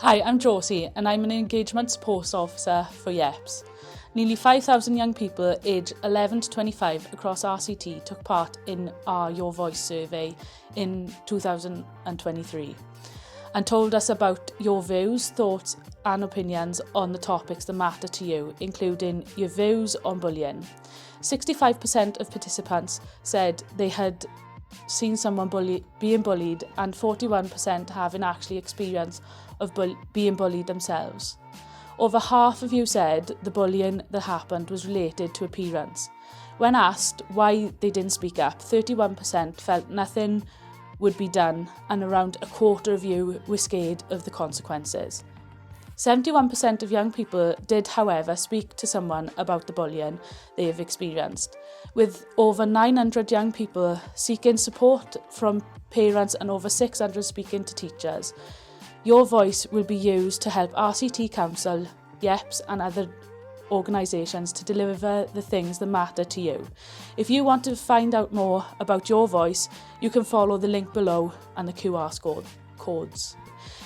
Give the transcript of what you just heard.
Hi, I'm Josie and I'm an engagement support officer for YEPS. Nearly 5,000 young people aged 11 to 25 across RCT took part in our Your Voice survey in 2023 and told us about your views, thoughts and opinions on the topics that matter to you, including your views on bullying. 65% of participants said they had seen someone being bullied and 41% having actually experienced of being bullied themselves. Over half of you said the bullying that happened was related to appearance. When asked why they didn't speak up, 31% felt nothing would be done and around a quarter of you were scared of the consequences. 71% of young people did, however, speak to someone about the bullying they have experienced, with over 900 young people seeking support from parents and over 600 speaking to teachers. Your voice will be used to help RCT Council, YEPS and other organisations to deliver the things that matter to you. If you want to find out more about Your Voice, you can follow the link below and the QR codes.